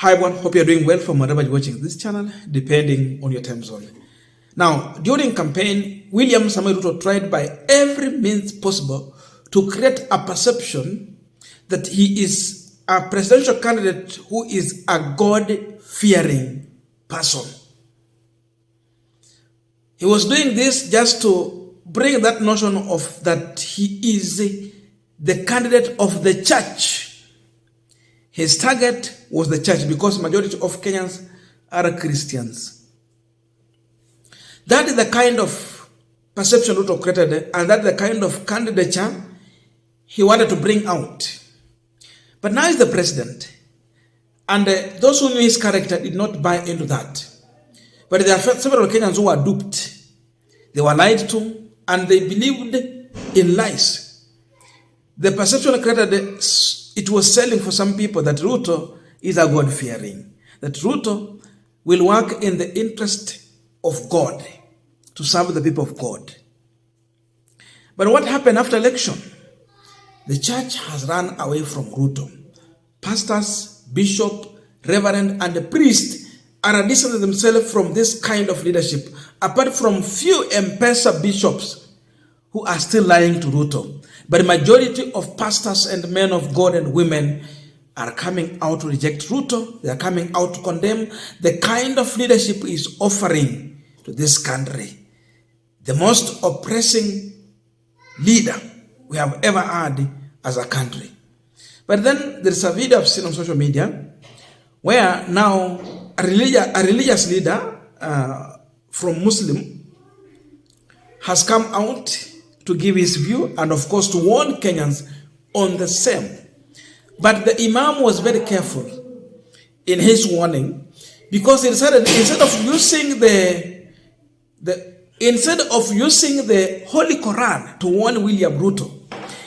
Hi everyone, hope you're doing well from wherever you're watching this channel, depending on your time zone. Now, during campaign, William Samoei Ruto tried by every means possible to create a perception that he is a presidential candidate who is a God-fearing person. He was doing this just to bring that notion of that he is the candidate of the church. His target was the church because majority of Kenyans are Christians. That is the kind of perception Ruto created, and that's the kind of candidature he wanted to bring out. But now he's the president, and those who knew his character did not buy into that. But there are several Kenyans who were duped. They were lied to, and they believed in lies. The perception created, it was selling for some people that Ruto is a God-fearing, that Ruto will work in the interest of God, to serve the people of God. But what happened after election? The church has run away from Ruto. Pastors, bishop, reverend, and the priest are distancing themselves from this kind of leadership, apart from few M-Pesa bishops who are still lying to Ruto. But the majority of pastors and men of God and women are coming out to reject Ruto. They are coming out to condemn the kind of leadership he is offering to this country. The most oppressing leader we have ever had as a country. But then there's a video I've seen on social media where now a religious leader from Muslim has come out to give his view and of course to warn Kenyans on the same. But the Imam was very careful in his warning because he decided instead of using the Holy Quran to warn William Ruto,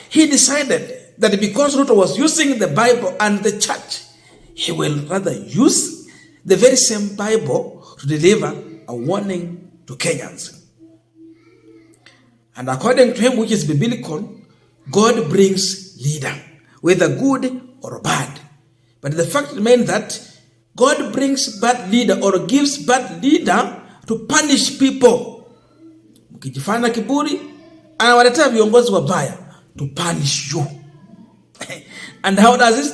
he decided that because Ruto was using the Bible and the church, he will rather use the very same Bible to deliver a warning to Kenyans. And according to him, which is biblical, God brings leader, whether good or bad. But the fact remains that God brings bad leader or gives bad leader to punish people. Mkijifanya kiburi, anawaletea viongozi wabaya to punish you. And how does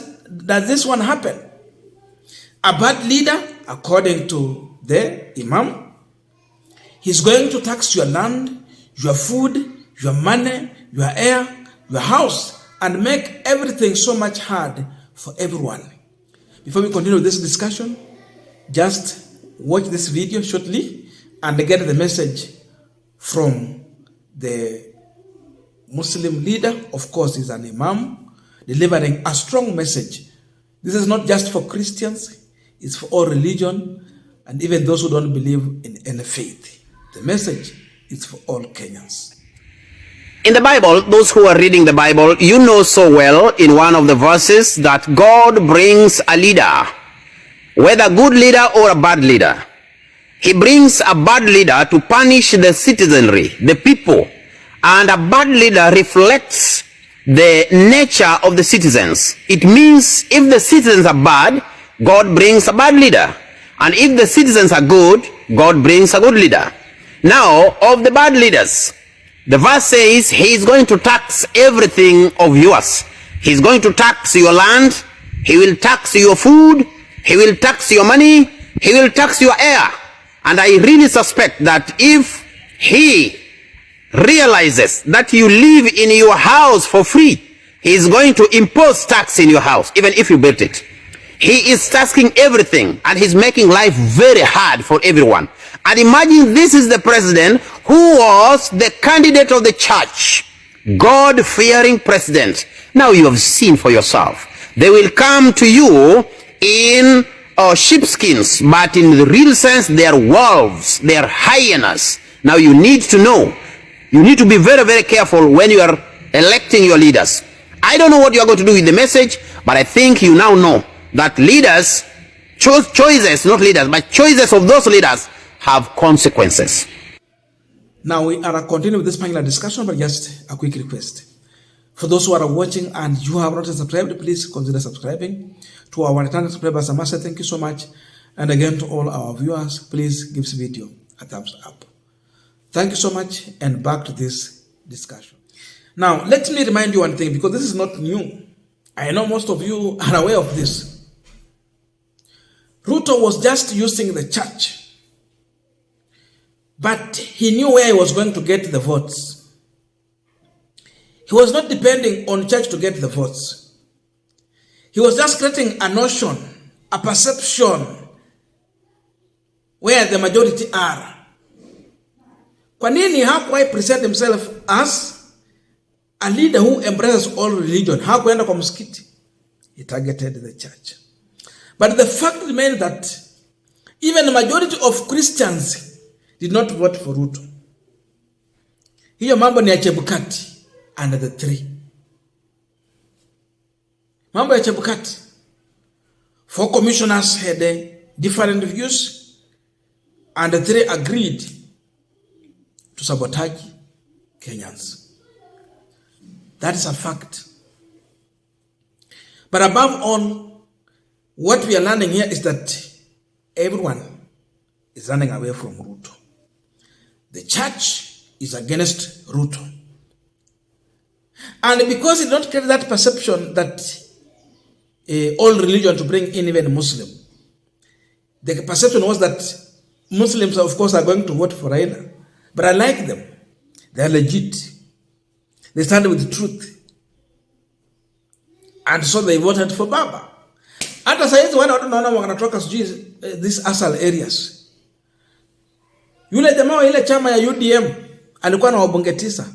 this one happen? A bad leader, according to the Imam, he's going to tax your land, your food, your money, your air, your house, and make everything so much hard for everyone. Before we continue this discussion, just watch this video shortly and get the message from the Muslim leader. Of course, he's an Imam, delivering a strong message. This is not just for Christians, it's for all religion and even those who don't believe in any faith. The message is for all Kenyans. In the Bible, those who are reading the Bible, you know so well in one of the verses that God brings a leader, whether a good leader or a bad leader. He brings a bad leader to punish the citizenry, the people, and a bad leader reflects the nature of the citizens. It means if the citizens are bad, God brings a bad leader, and if the citizens are good, God brings a good leader. Now, of the bad leaders, the verse says he is going to tax everything of yours. He's going to tax your land, he will tax your food, he will tax your money, he will tax your air. And I really suspect that if he realizes that you live in your house for free, he is going to impose tax in your house, even if you built it. He is taxing everything, and he's making life very hard for everyone. And imagine this is the president who was the candidate of the church, God-fearing president. Now you have seen for yourself. They will come to you in sheepskins, but in the real sense, they are wolves, they are hyenas. Now you need to know, you need to be very, very careful when you are electing your leaders. I don't know what you are going to do with the message, but I think you now know that leaders, choices, not leaders, but choices of those leaders have consequences. Now we are continuing with this panel discussion, but just a quick request. For those who are watching and you have not subscribed, please consider subscribing. To our returning subscribers, I must say thank you so much. And again, to all our viewers, please give this video a thumbs up. Thank you so much, and back to this discussion. Now, let me remind you one thing, because this is not new. I know most of you are aware of this. Ruto was just using the church, but he knew where he was going to get the votes. He was not depending on church to get the votes. He was just creating a notion, a perception, where the majority are. Kwa nini hakuwahi present himself as a leader who embraces all religion? Hakuenda kwa msikiti. He targeted the church. But the fact remains that even the majority of Christians did not vote for Ruto. Hiyo mambo ni ya Chebukati and the three. Mambo ya Chebukati. 4 commissioners had different views, and the 3 agreed to sabotage Kenyans. That is a fact. But above all, what we are learning here is that everyone is running away from Ruto. The church is against Ruto. And because it don't create that perception that all religion to bring in even Muslim, the perception was that Muslims, of course, are going to vote for Raila. But I like them. They are legit. They stand with the truth. And so they voted for Baba. Hata saizi wana watu naona wanatoka sijui these asal areas. Yule jamaa wa ile chama ya UDM alikuwa na wabunge 9.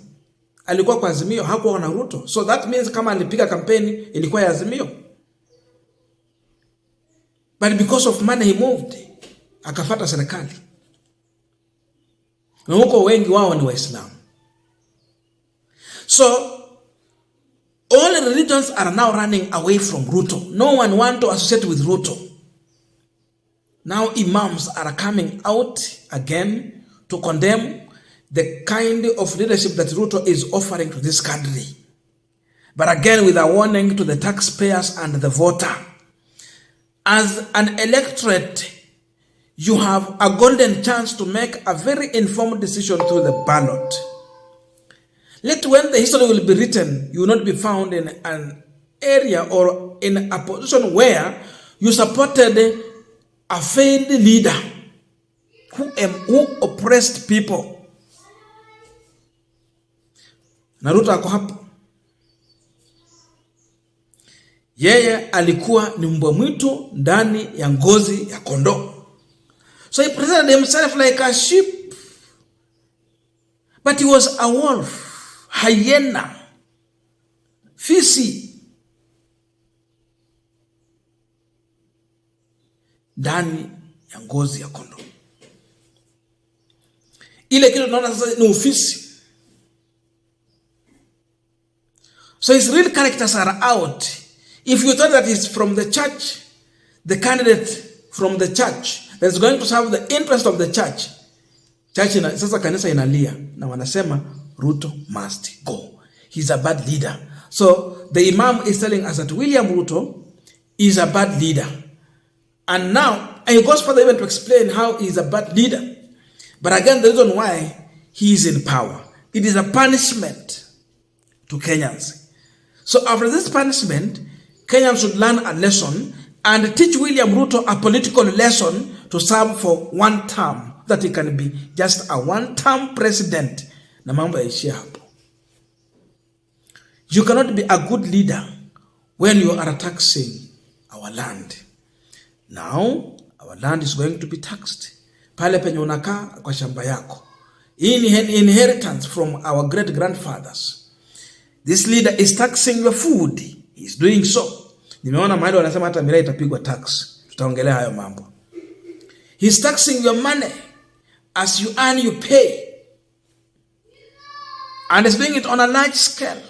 Alikuwa kwa Azimio, hakuwa na Ruto. So that means kama alipiga kampeni ilikuwa ya Azimio. But because of money he moved. Akafuata serikali. Na huko wengi wao ni Waislamu. So all religions are now running away from Ruto. No one wants to associate with Ruto. Now imams are coming out again to condemn the kind of leadership that Ruto is offering to this country. But again with a warning to the taxpayers and the voter. As an electorate, you have a golden chance to make a very informed decision through the ballot. Let when the history will be written, you will not be found in an area or in a position where you supported a failed leader who oppressed people. Na Ruto ako hapo. Yeye alikuwa ni mbwa mwitu ndani ya ngozi ya kondoo. So he presented himself like a sheep. But he was a wolf, hyena, fisi. Ndani ya ngozi ya kondoo. Ile kitu tunaona sasa ni ufisi. So his real characters are out. If you thought that he's from the church, the candidate from the church that's going to serve the interest of the church, sasa kanisa inalia na wanasema Ruto must go. He's a bad leader. So the Imam is telling us that William Ruto is a bad leader. And now, and he goes further even to explain how he's a bad leader. But again, the reason why he is in power, it is a punishment to Kenyans. So after this punishment, Kenyans should learn a lesson and teach William Ruto a political lesson to serve for one term, that he can be just a one-term president. Na mambo yaishia hapo. You cannot be a good leader when you are taxing our land. Now, our land is going to be taxed. Pale penye unakaa kwa shamba yako. In inheritance from our great grandfathers. This leader is taxing your food. He is doing so. Nimeona mahali wanasema hata miraa itapigwa tax. Tutaongelea hayo mambo. He is taxing your money. As you earn, you pay. And is doing it on a large scale.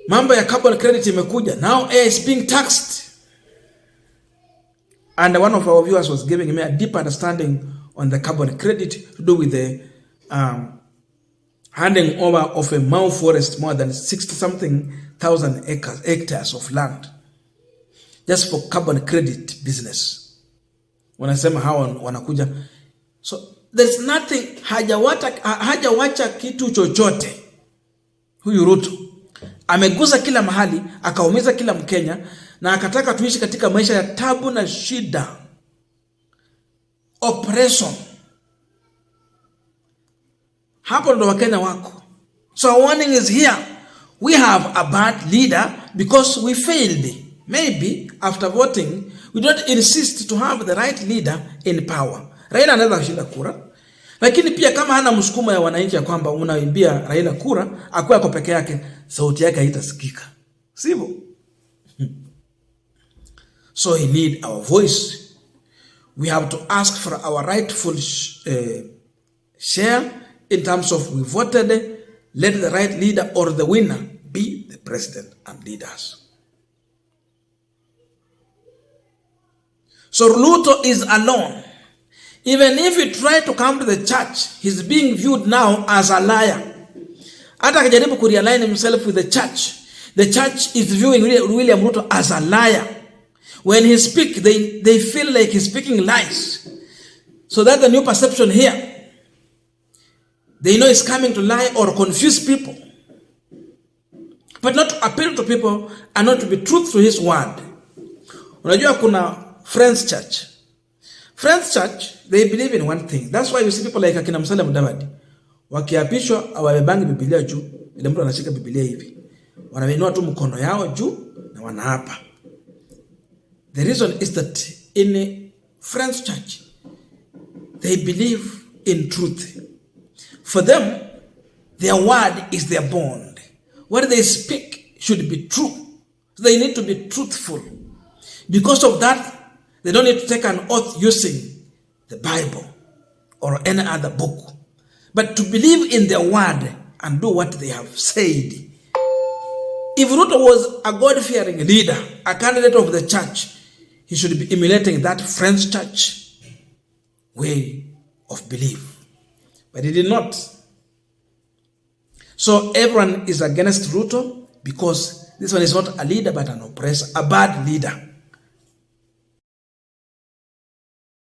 Mambo ya carbon credit imekuja. Now air is being taxed. And one of our viewers was giving me a deep understanding on the carbon credit to do with the handing over of a Mau forest, more than 60-something thousand hectares of land, just for carbon credit business. Wanasema hawa wanakuja. So there's nothing, hajawacha kitu chochote. Huyu Ruto amegusa kila mahali, akaumiza kila Mkenya, na akataka tuishi katika maisha ya tabu na shida, oppression. Hapo ndo Wakenya wako. So our warning is here. We have a bad leader because we failed. Maybe after voting, we don't insist to have the right leader in power. Raila anaweza kushinda kura, lakini pia kama hana msukumo ya wananchi ya kwamba unaimbia Raila kura, akuwa kwa peke yake, sauti yake haitasikika. Sivyo? So he need our voice. We have to ask for our rightful share in terms of we voted, let the right leader or the winner be the president and leaders. So Ruto is alone. Even if he try to come to the church, he's being viewed now as a liar. Hata akijaribu kurealign himself with the church is viewing William Ruto as a liar. When he speaks, they feel like he's speaking lies. So that's the new perception here. They know he's coming to lie or confuse people, but not to appeal to people and not to be truthful to his word. Unajua kuna Friends Church. Friends Church, they believe in one thing. That's why you see people like akina Musalia Mudavadi wakiapishwa awabebangi Biblia juu, ile mtu anashika Biblia hivi, wanainua tu mkono yao juu na wanaapa. The reason is that in a Friends Church, they believe in truth. For them, their word is their bond. What they speak should be true. So they need to be truthful. Because of that, they don't need to take an oath using the Bible or any other book, but to believe in their word and do what they have said. If Ruto was a God-fearing leader, a candidate of the church, he should be emulating that French church way of belief. But he did not. So everyone is against Ruto because this one is not a leader but an oppressor, a bad leader.